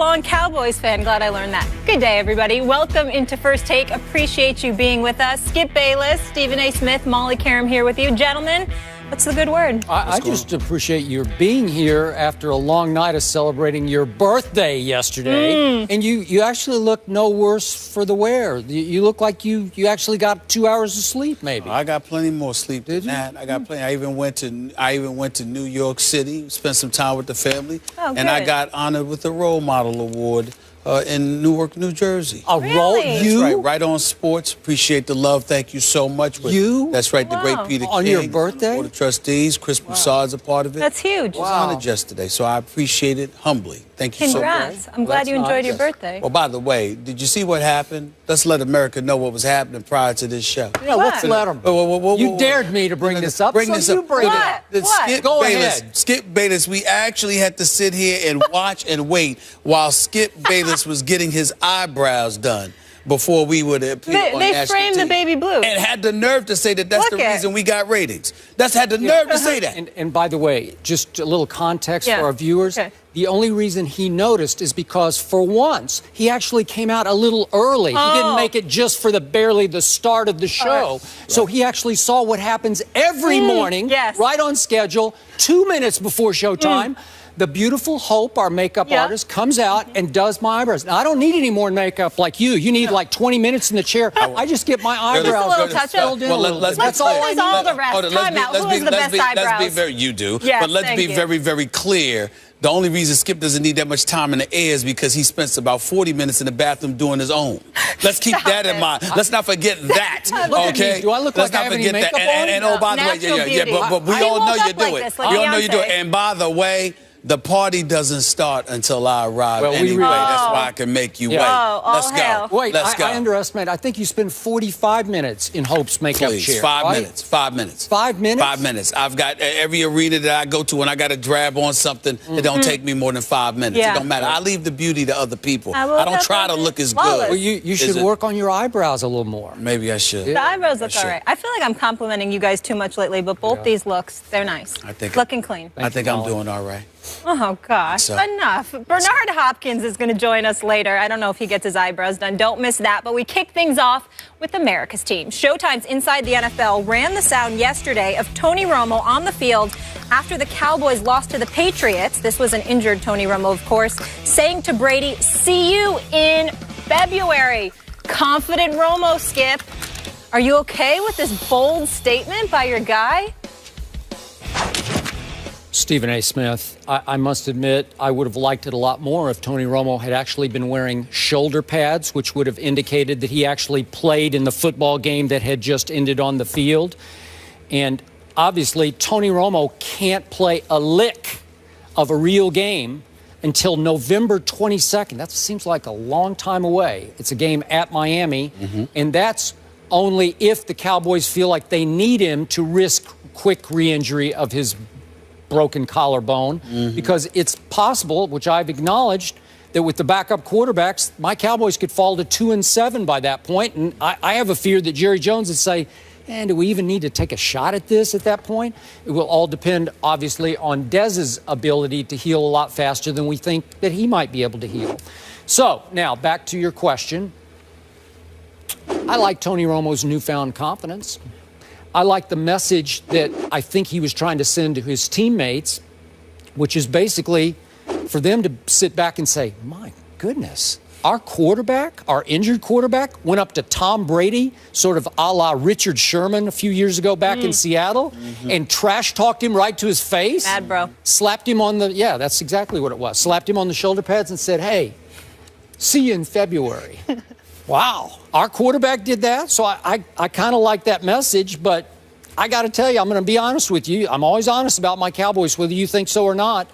lifelong Cowboys fan. Glad I learned that. Good day, everybody. Welcome into First Take. Appreciate you being with us. Skip Bayless, Stephen A. Smith, Molly Karam here with you. Gentlemen, what's the good word? I just appreciate your being here after a long night of celebrating your birthday yesterday. And you actually look no worse for the wear. You look like you actually got 2 hours of sleep, maybe. I got plenty more sleep than that. I got plenty. I even went to New York City, spent some time with the family, and I got honored with the Role Model Award in Newark, New Jersey. Really? Right on sports. Appreciate the love. Thank you so much. That's right. The great Peter King. On your birthday? Board of Trustees. Chris Broussard's a part of it. That's huge. I was honored yesterday, so I appreciate it humbly. Thank you so much. Congrats. I'm glad you enjoyed your birthday. Well, by the way, did you see what happened? Let's let America know what was happening prior to this show. Yeah, let's let them. You dared me to bring this up. You bring it up. What? Go ahead. Skip Bayless, we actually had to sit here and watch and wait while Skip Bayless was getting his eyebrows done before we would appear on They national framed the TV. baby blue. And had the nerve to say that that's the reason we got ratings. That's had the nerve to say that. And by the way, just a little context for our viewers. The only reason he noticed is because, for once, he actually came out a little early. He didn't make it just for barely the start of the show. So he actually saw what happens every morning, right on schedule, 2 minutes before showtime. The beautiful Hope, our makeup artist, comes out and does my eyebrows. Now, I don't need any more makeup like you. You need like 20 minutes in the chair. I just get my eyebrows filled in a little bit. That's all the rest. Time out. Who has the best eyebrows? You do. But let's be very, very clear. The only reason Skip doesn't need that much time in the air is because he spends about 40 minutes in the bathroom doing his own. Let's keep that in mind. Let's not forget that. Okay? Do I look like I have any makeup on? And oh, by the way, but we all know you do it. We all know you do it. And by the way, the party doesn't start until I arrive anyway. That's why I can make you wait. Let's go. Wait, Let's go. I underestimate. I think you spend 45 minutes in Hope's makeup chair. 5 minutes. 5 minutes. 5 minutes? 5 minutes. I've got every arena that I go to when I got to drab on something, it don't take me more than 5 minutes. It don't matter. I leave the beauty to other people. I don't try to look as good. Well, you should work on your eyebrows a little more. Maybe I should. The eyebrows look all right. I feel like I'm complimenting you guys too much lately, but both these looks, they're nice. Looking clean. I think I'm doing all right. Oh, gosh. Enough. Bernard Hopkins is going to join us later. I don't know if he gets his eyebrows done. Don't miss that. But we kick things off with America's team. Showtime's Inside the NFL ran the sound yesterday of Tony Romo on the field after the Cowboys lost to the Patriots. This was an injured Tony Romo, of course, saying to Brady, "See you in February." Confident Romo, Skip. Are you okay with this bold statement by your guy? Stephen A. Smith, I must admit, I would have liked it a lot more if Tony Romo had actually been wearing shoulder pads, which would have indicated that he actually played in the football game that had just ended on the field. And obviously, Tony Romo can't play a lick of a real game until November 22nd. That seems like a long time away. It's a game at Miami, and that's only if the Cowboys feel like they need him to risk quick re-injury of his broken collarbone, because it's possible, which I've acknowledged, that with the backup quarterbacks, my Cowboys could fall to 2-7 by that point. And I have a fear that Jerry Jones would say, do we even need to take a shot at this at that point? It will all depend, obviously, on Dez's ability to heal a lot faster than we think that he might be able to heal. So, now, back to your question. I like Tony Romo's newfound confidence. I like the message that I think he was trying to send to his teammates, which is basically for them to sit back and say, my goodness, our quarterback, our injured quarterback, went up to Tom Brady, sort of a la Richard Sherman a few years ago back in Seattle, and trash-talked him right to his face. Mad bro. Slapped him on the, that's exactly what it was. Slapped him on the shoulder pads and said, hey, see you in February. Wow. Our quarterback did that, so I kind of like that message, but I got to tell you, I'm going to be honest with you. I'm always honest about my Cowboys, whether you think so or not.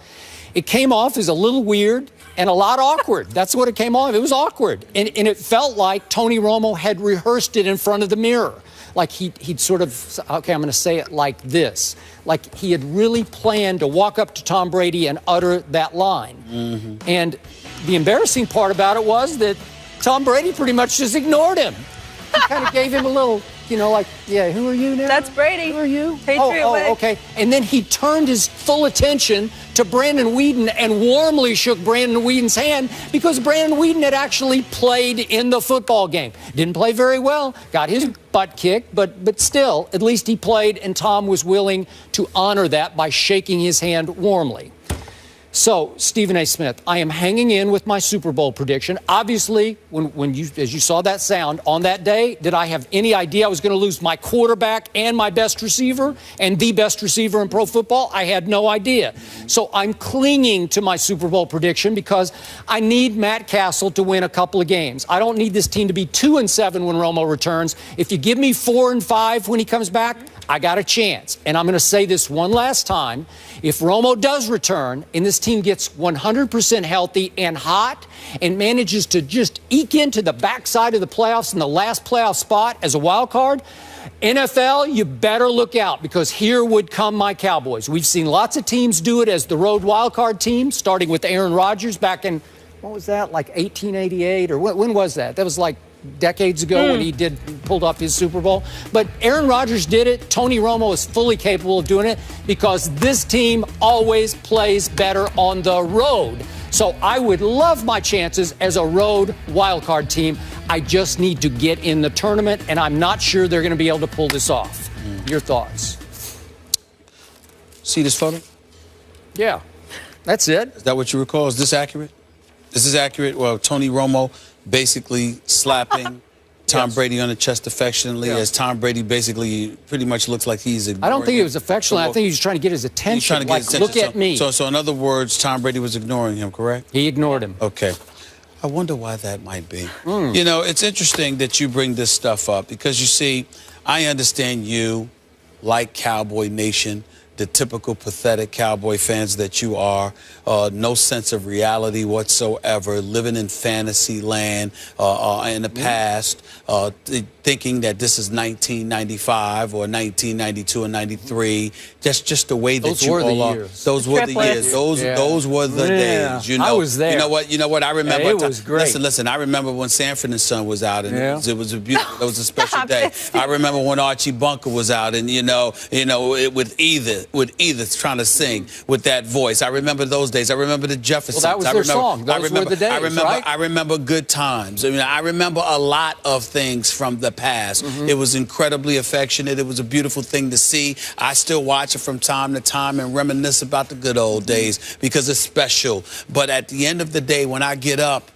It came off as a little weird and a lot awkward. That's what it came off. It was awkward. And it felt like Tony Romo had rehearsed it in front of the mirror. Like he'd sort of, okay, I'm going to say it like this. Like he had really planned to walk up to Tom Brady and utter that line. And the embarrassing part about it was that Tom Brady pretty much just ignored him. He kind of gave him a little you know, like, yeah, who are you now? That's Brady. Who are you? Patriot way. Okay. And then he turned his full attention to Brandon Weeden and warmly shook Brandon Weeden's hand because Brandon Weeden had actually played in the football game. Didn't play very well, got his butt kicked, but still, at least he played, and Tom was willing to honor that by shaking his hand warmly. So, Stephen A. Smith, I am hanging in with my Super Bowl prediction. Obviously, as you saw that sound, on that day, did I have any idea I was going to lose my quarterback and my best receiver and the best receiver in pro football? I had no idea. So I'm clinging to my Super Bowl prediction because I need Matt Castle to win a couple of games. I don't need this team to be 2-7 when Romo returns. If you give me 4-5 when he comes back, I got a chance. And I'm going to say this one last time. If Romo does return and this team gets 100% healthy and hot and manages to just eke into the backside of the playoffs in the last playoff spot as a wild card, NFL, you better look out because here would come my Cowboys. We've seen lots of teams do it as the road wild card team, starting with Aaron Rodgers back in, what was that, like 1888? Or when was that? That was like decades ago when he pulled off his Super Bowl. But Aaron Rodgers did it. Tony Romo is fully capable of doing it because this team always plays better on the road. So I would love my chances as a road wildcard team. I just need to get in the tournament, and I'm not sure they're going to be able to pull this off. Your thoughts? See this photo? Yeah, that's it. Is that what you recall? Is this accurate? This is accurate? Well, Tony Romo basically slapping Tom Brady on the chest affectionately as Tom Brady basically pretty much looks like he's ignoring I don't think it was affectionate. I think he was trying to get his attention. He's trying to get his attention. Look at me. So in other words, Tom Brady was ignoring him, correct? He ignored him. Okay. I wonder why that might be. You know, it's interesting that you bring this stuff up because, you see, I understand you, like Cowboy Nation, the typical pathetic Cowboy fans that you are, no sense of reality whatsoever, living in fantasy land in the past, thinking that this is 1995 or 1992 and 93. That's just the way that you all are. Those were the years. Those were the days. You know, I was there. You know what? I remember. It was great. Listen. I remember when Sanford and Son was out, and it was a beautiful. It was a special day. I remember when Archie Bunker was out, and with Edith trying to sing with that voice. I remember those days. I remember the Jeffersons. Well, that was their song. Those were the days, right? I remember good times. I mean, I remember a lot of things from the past. It was incredibly affectionate. It was a beautiful thing to see. I still watch it from time to time and reminisce about the good old days because it's special. But at the end of the day, when I get up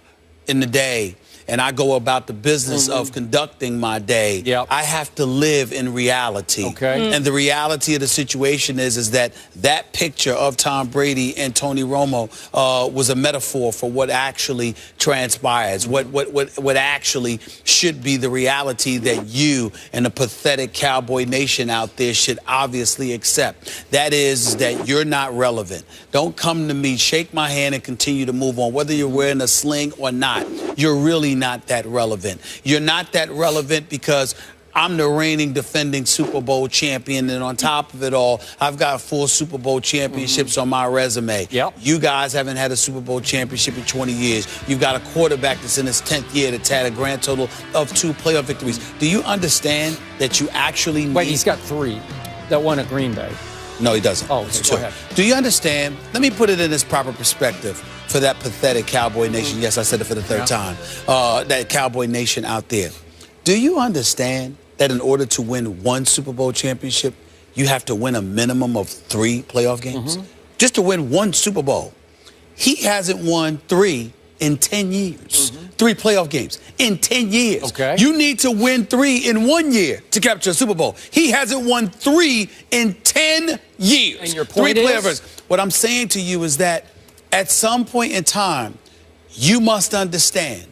in the day and I go about the business of conducting my day, I have to live in reality. And the reality of the situation is that picture of Tom Brady and Tony Romo was a metaphor for what actually transpires, what actually should be the reality that you and the pathetic Cowboy Nation out there should obviously accept. That is that you're not relevant. Don't come to me, shake my hand, and continue to move on. Whether you're wearing a sling or not, you're really not that relevant. You're not that relevant because I'm the reigning defending Super Bowl champion, and on top of it all, I've got 4 Super Bowl championships on my resume. You guys haven't had a Super Bowl championship in 20 years. You've got a quarterback that's in his 10th year that's had a grand total of 2 playoff victories. Do you understand that you actually need... Wait, he's got 3 that won at Green Bay. No, he doesn't. Oh, okay, go ahead. Do you understand? Let me put it in its proper perspective for that pathetic Cowboy Nation. Yes, I said it for the 3rd time. That Cowboy Nation out there. Do you understand that in order to win 1 Super Bowl championship, you have to win a minimum of 3 playoff games? Just to win 1 Super Bowl. He hasn't won 3 in 10 years. 3 playoff games in 10 years. You need to win 3 in 1 year to capture a Super Bowl. He hasn't won 3 in 10 years. And your point 3 is? playoff games. What I'm saying to you is that at some point in time, you must understand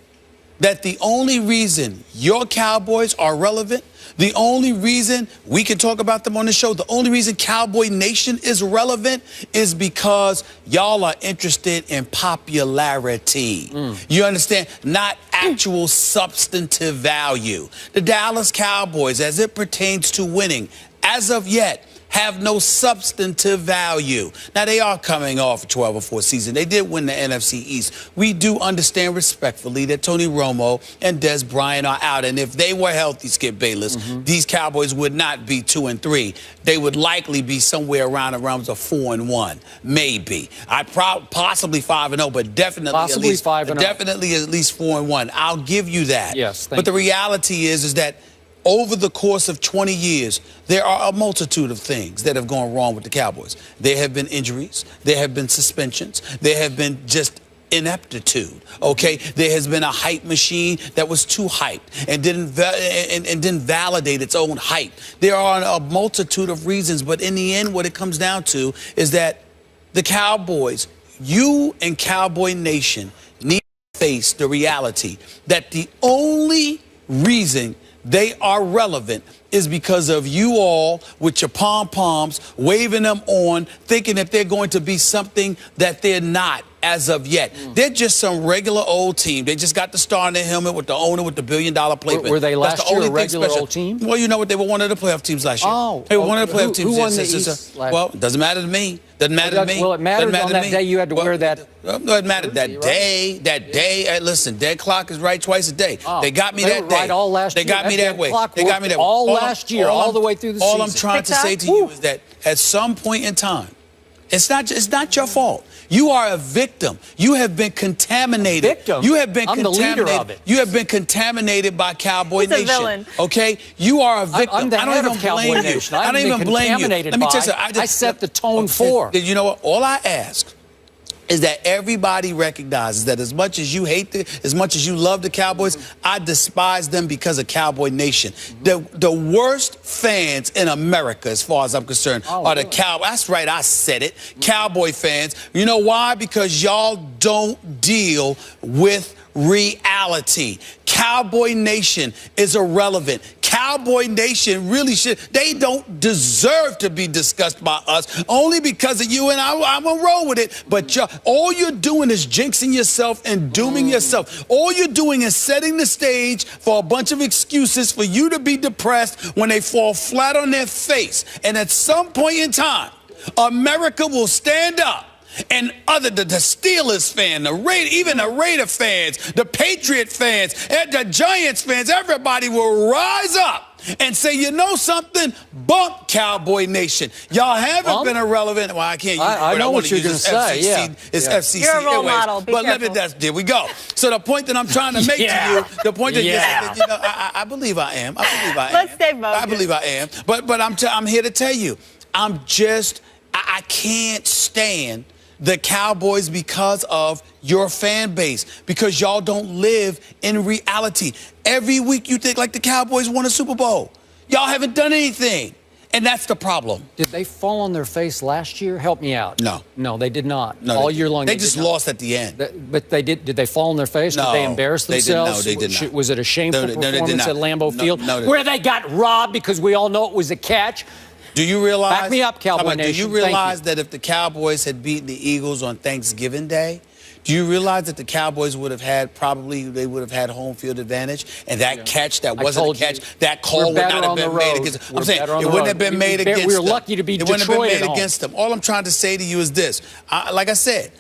that the only reason your Cowboys are relevant, the only reason we can talk about them on the show, the only reason Cowboy Nation is relevant is because y'all are interested in popularity. You understand? Not actual substantive value. The Dallas Cowboys, as it pertains to winning, as of yet, have no substantive value. Now, they are coming off a 12-4 season. They did win the NFC East. We do understand respectfully that Tony Romo and Des Bryant are out. And if they were healthy, Skip Bayless, these Cowboys would not be 2-3. They would likely be somewhere around the realms of 4-1, maybe. Possibly 5-0, but definitely possibly at least 5-0. Definitely at least 4-1. I'll give you that. Yes, but the reality is that over the course of 20 years, there are a multitude of things that have gone wrong with the Cowboys. There have been injuries. There have been suspensions. There have been just ineptitude, okay? There has been a hype machine that was too hyped and didn't validate its own hype. There are a multitude of reasons, but in the end, what it comes down to is that the Cowboys, you and Cowboy Nation, need to face the reality that the only reason they are relevant is because of you all with your pom-poms, waving them on, thinking that they're going to be something that they're not as of yet. They're just some regular old team. They just got the star in their helmet with the owner with the billion-dollar plate. Were they last year a regular old team? Well, you know what? They were one of the playoff teams last year. Oh. They were one of the playoff teams. Who won the East well, it doesn't matter to me. Doesn't matter to me. Well, it mattered on that day you had to wear that. No, it mattered that day. That day. Hey, listen, dead clock is right twice a day. Oh, they got me that day. Right all last year. They got me that way. They got me that way. All last year, all the way through the season. All I'm trying to say to you is that at some point in time, it's not your fault. You are a victim. You have been contaminated. Victim? You have been I'm contaminated. The leader of it. You have been contaminated by Cowboy Nation. He's a villain. Okay? You are a victim. I'm the head of Cowboy Nation. I don't even blame you. Let me tell you something. I set the tone for. You know what? All I ask is that everybody recognizes that as much as you hate as much as you love the Cowboys, I despise them because of Cowboy Nation. The worst fans in America, as far as I'm concerned, are the Cowboys. That's right, I said it. Cowboy fans. You know why? Because y'all don't deal with reality. Cowboy Nation is irrelevant. Cowboy Nation really should. They don't deserve to be discussed by us only because of you, and I'm going to roll with it. But all you're doing is jinxing yourself and dooming yourself. All you're doing is setting the stage for a bunch of excuses for you to be depressed when they fall flat on their face. And at some point in time, America will stand up. And the Steelers fan, even the Raider fans, the Patriot fans, and the Giants fans, everybody will rise up and say, you know something? Bump Cowboy Nation. Y'all haven't been irrelevant. Well, I can't use I know what you're going to say. It's FCC. You're a role model. Be careful. There we go. So the point that I'm trying to make to you, the point that you know, I believe I am. Let's stay focused. I believe I am. But I'm here to tell you, I can't stand the Cowboys because of your fan base, because y'all don't live in reality. Every week you think like the Cowboys won a Super Bowl. Y'all haven't done anything, and that's the problem. Did they fall on their face last year? Help me out. No, they did not. No, all year long. They just lost at the end. But they did. Did they fall on their face? No, did they embarrass themselves? They did not. Was it a shameful performance at Lambeau Field, no, where they got robbed because we all know it was a catch? Do you realize? Back me up, Cowboy Nation. Do you realize that if the Cowboys had beaten the Eagles on Thanksgiving Day, do you realize that the Cowboys would have had home field advantage, and that catch that wasn't a catch, that call would not have been made against them? I'm saying it wouldn't have been made against them. We were lucky to be Detroit. It wouldn't have been made against them. All I'm trying to say to you is this: like I said,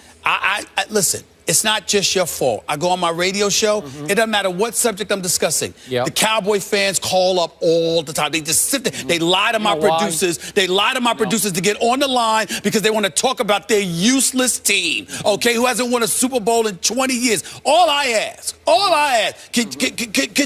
listen. It's not just your fault. I go on my radio show. It doesn't matter what subject I'm discussing. The Cowboy fans call up all the time. They just sit there. They lie to my producers. They lie to my producers to get on the line because they want to talk about their useless team, okay, who hasn't won a Super Bowl in 20 years. All I ask, could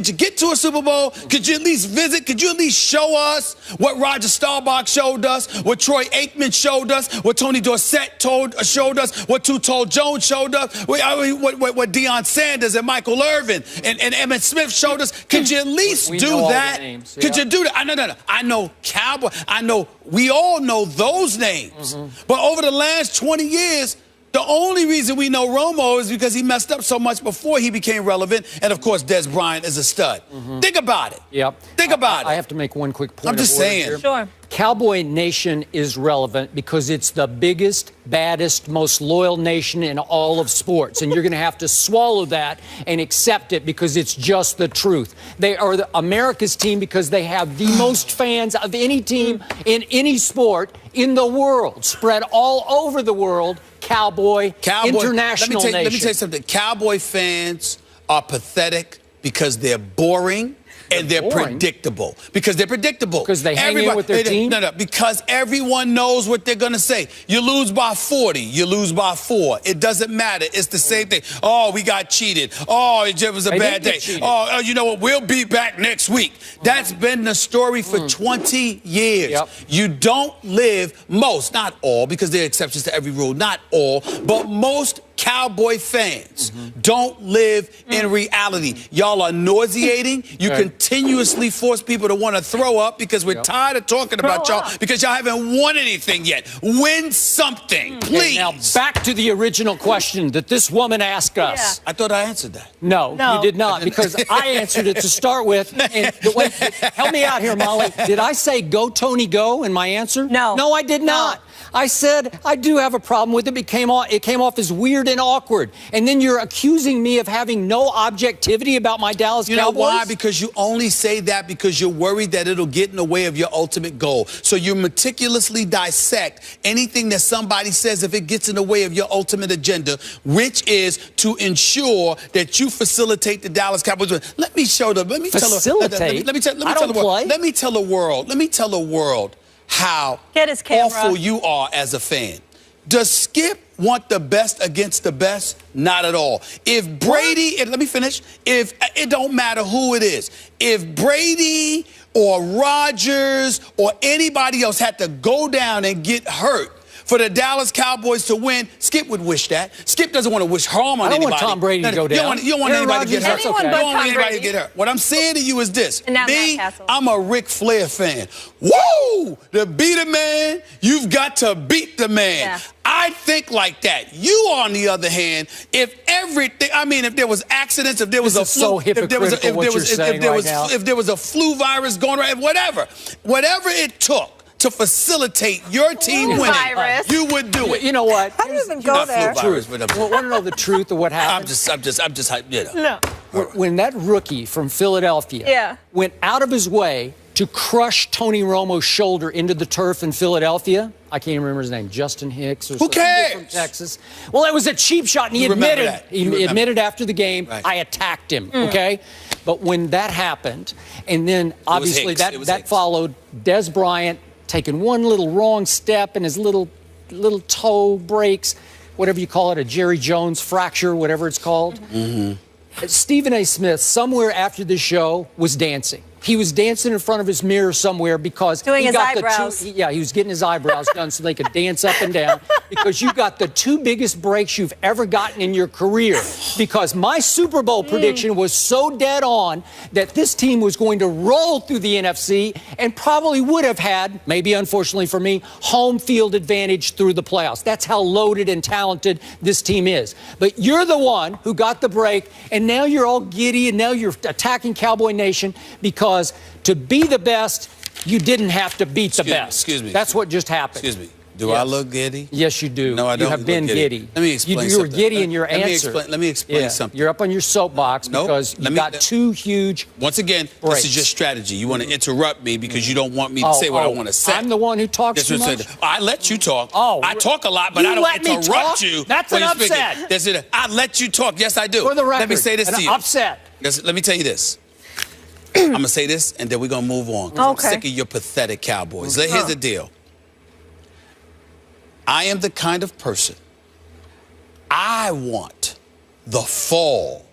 you get to a Super Bowl? Could you at least visit? Could you at least show us what Roger Staubach showed us, what Troy Aikman showed us, what Tony Dorsett showed us, what Tuttle Jones showed us? What Deion Sanders and Michael Irvin and Emmitt Smith showed us. Could you at least do that? Could you do that? No. I know Cowboy. I know we all know those names. But over the last 20 years, The only reason we know Romo is because he messed up so much before he became relevant. And, of course, Des Bryant is a stud. Think about it. Yep. Think about it. I have to make one quick point. I'm just saying. Here. Sure. Cowboy Nation is relevant because it's the biggest, baddest, most loyal nation in all of sports. And you're going to have to swallow that and accept it because it's just the truth. They are America's team because they have the most fans of any team in any sport in the world, spread all over the world. Cowboy international nation. Let me tell you something. Cowboy fans are pathetic because they're boring. And they're predictable. Because they're predictable. Because they hang in with their team? No, because everyone knows what they're going to say. You lose by 40. You lose by 4. It doesn't matter. It's the same thing. Oh, we got cheated. Oh, it was a bad day. Oh, you know what? We'll be back next week. That's been the story for 20 years. Yep. You don't live, not all, because there are exceptions to every rule, not all, but most Cowboy fans don't live in reality. Y'all are nauseating. You continuously force people to want to throw up because we're tired of talking about y'all because y'all haven't won anything yet. Win something, please. Now, back to the original question that this woman asked us. I thought I answered that. No, you did not, because I answered it to start with. And help me out here, Molly. Did I say go, Tony, go in my answer? No. No, I did not. I said I do have a problem with it. It came off as weird and awkward. And then you're accusing me of having no objectivity about my Dallas Cowboys? You know why? Because you only say that because you're worried that it'll get in the way of your ultimate goal. So you meticulously dissect anything that somebody says if it gets in the way of your ultimate agenda, which is to ensure that you facilitate the Dallas Cowboys. Let me tell the world how awful you are as a fan. Does Skip want the best against the best? Not at all. If Brady, let me finish, if it don't matter who it is, if Brady or Rodgers or anybody else had to go down and get hurt for the Dallas Cowboys to win, Skip would wish that. Skip doesn't want to wish harm on anybody. I don't want Tom Brady to go down. You don't want anybody to get hurt. You don't want anybody to get hurt. What I'm saying to you is this. Me, I'm a Ric Flair fan. Woo! To beat a man, you've got to beat the man. Yeah. I think like that. You, on the other hand, if there was accidents, if there was if there was a flu virus going around, whatever it took to facilitate your team winning, you would do it. You know what? How do you even go there? Want to know the truth of what happened? I'm just, you know. No. When that rookie from Philadelphia went out of his way to crush Tony Romo's shoulder into the turf in Philadelphia, I can't remember his name, Justin Hicks or something from Texas. Well, it was a cheap shot, and he admitted. He admitted after the game, I attacked him. Okay, but when that happened, and then obviously that followed Des Bryant taking one little wrong step and his little toe breaks, whatever you call it, a Jerry Jones fracture, whatever it's called. Stephen A. Smith, somewhere after the show, was dancing. He was dancing in front of his mirror somewhere because he was getting his eyebrows done so they could dance up and down, because you got the 2 biggest breaks you've ever gotten in your career. Because my Super Bowl prediction was so dead on that this team was going to roll through the NFC and probably would have had, maybe unfortunately for me, home field advantage through the playoffs. That's how loaded and talented this team is. But you're the one who got the break, and now you're all giddy, and now you're attacking Cowboy Nation because to be the best, you didn't have to beat the best. Excuse me. That's what just happened. Excuse me. Do I look giddy? Yes, you do. No, I don't. You have been giddy. Let me explain something. You were giddy in your answer. Let me explain something. You're up on your soapbox because you got 2 huge Once again, breaks. This is just strategy. You want to interrupt me because you don't want me to say what I want to say. I'm the one who talks too much? I let you talk. I talk a lot, but I don't interrupt you. That's an upset. That's it. I let you talk. Yes, I do. For the record, let me say this to you. Upset. Let me tell you this. I'm going to say this, and then we're going to move on. I'm sick of your pathetic Cowboys. Here's the deal. I am the kind of person, I want the fall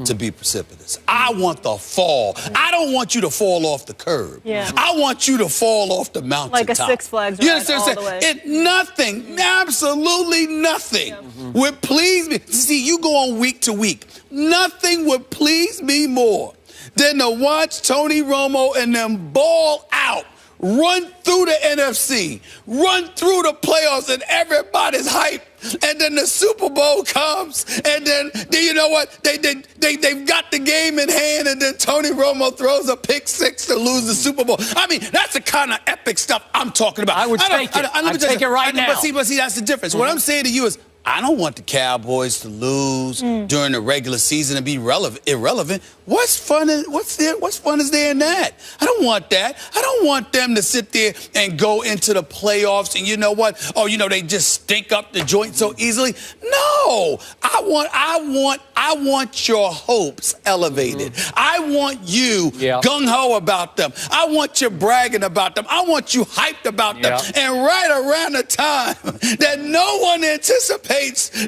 to be precipitous. I want the fall. I don't want you to fall off the curb. I want you to fall off the mountain. Like a Six Flags ride. You understand what I'm saying? Nothing, absolutely nothing would please me. See, you go on week to week. Nothing would please me more than to watch Tony Romo and them ball out run through the NFC, run through the playoffs, and everybody's hyped. And then the Super Bowl comes, and then you know what? They've got the game in hand, and then Tony Romo throws a pick six to lose the Super Bowl. I mean, that's the kind of epic stuff I'm talking about. I would take it. I'd take it right now. But see, that's the difference. What I'm saying to you is, I don't want the Cowboys to lose during the regular season and be irrelevant. What fun is there in that? I don't want that. I don't want them to sit there and go into the playoffs and you know what? Oh, you know, they just stink up the joint so easily. No, I want your hopes elevated. I want you gung-ho about them. I want you bragging about them. I want you hyped about them. And right around the time that no one anticipates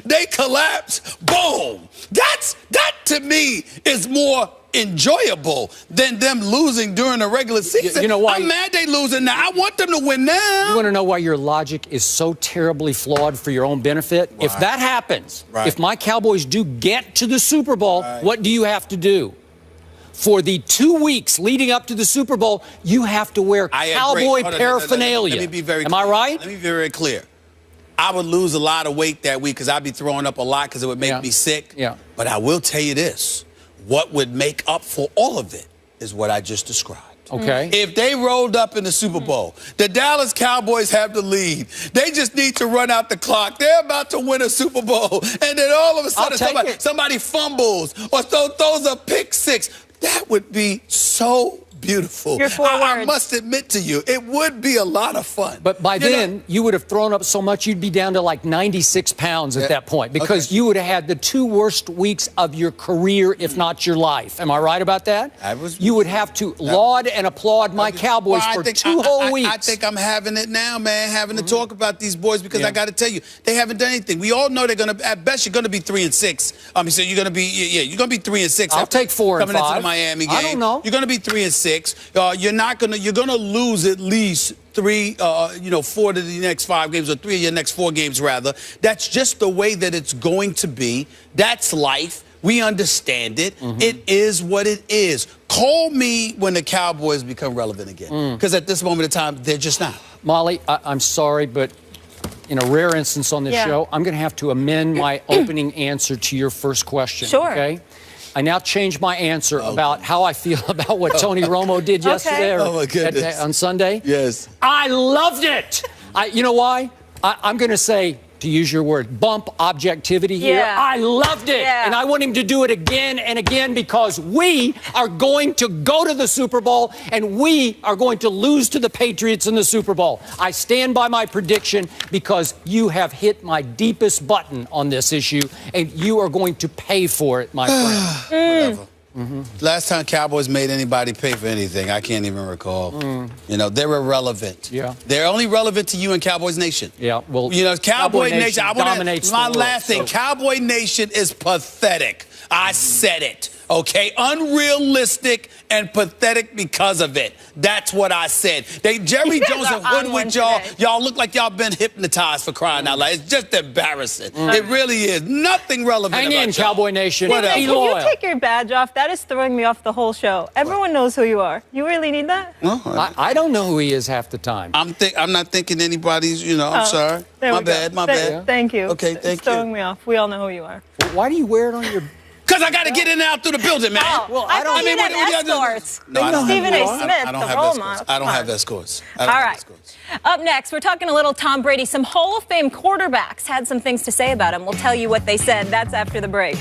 they collapse, boom. That to me is more enjoyable than them losing during the regular season. You know why? I'm mad they losing now. I want them to win now. You want to know why your logic is so terribly flawed for your own benefit? Right. If that happens, if my Cowboys do get to the Super Bowl, what do you have to do? For the 2 weeks leading up to the Super Bowl, you have to wear cowboy paraphernalia. Let me be very Am I right? Let me be very clear. I would lose a lot of weight that week because I'd be throwing up a lot because it would make me sick. But I will tell you this. What would make up for all of it is what I just described. Okay. If they rolled up in the Super Bowl, the Dallas Cowboys have the lead. They just need to run out the clock. They're about to win a Super Bowl. And then all of a sudden somebody fumbles or throws a pick six. That would be so beautiful. I must admit to you, it would be a lot of fun. But by then, you would have thrown up so much, you'd be down to like 96 pounds at that point because you would have had the 2 worst weeks of your career, if not your life. Am I right about that? You would have to laud and applaud my Cowboys for 2 whole weeks. I think I'm having it now, man, having to talk about these boys because I got to tell you, they haven't done anything. We all know they're going to, at best, you're going to be 3-6. I mean, so you're going to be, you're going to be 3-6. I'll take 4 and 5. Coming into the Miami game. I don't know. You're going to be 3-6. You're gonna lose at least 4 to the next 5 games, or 3 of your next 4 games rather. That's just the way that it's going to be. That's life. We understand it. It is what it is. Call me when the Cowboys become relevant again, because at this moment in time, they're just not. Molly, I'm sorry, but in a rare instance on this show, I'm going to have to amend my opening answer to your first question. Sure. Okay. I now change my answer about how I feel about what Tony Romo did yesterday on Sunday. Yes. I loved it. You know why? I'm going to say, to use your word, bump objectivity here. I loved it. And I want him to do it again and again because we are going to go to the Super Bowl and we are going to lose to the Patriots in the Super Bowl. I stand by my prediction because you have hit my deepest button on this issue and you are going to pay for it, my friend. Whatever. Last time Cowboys made anybody pay for anything, I can't even recall. You know, they're irrelevant. They're only relevant to you and Cowboys Nation. Well, you know, Cowboy Nation dominates my the world, last thing, Cowboy Nation is pathetic. I said it. Okay, unrealistic and pathetic because of it. That's what I said. Jerry Jones and hoodwinked y'all. Y'all look like y'all been hypnotized, for crying out loud. It's just embarrassing. It really is. Nothing relevant Hang in, Cowboy Nation. Can you take your badge off? That is throwing me off the whole show. Everyone knows who you are. You really need that? Well, I don't know who he is half the time. I'm not thinking anybody's, I'm sorry. My bad. Thank you. Okay, thank you. It's throwing me off. We all know who you are. Why do you wear it on your... Because I got to get in and out through the building, man. Well, I don't mean escorts. No, I don't Stephen A. Smith, I don't have escorts. I don't have escorts. All right. Up next, we're talking a little Tom Brady. Some Hall of Fame quarterbacks had some things to say about him. We'll tell you what they said. That's after the break.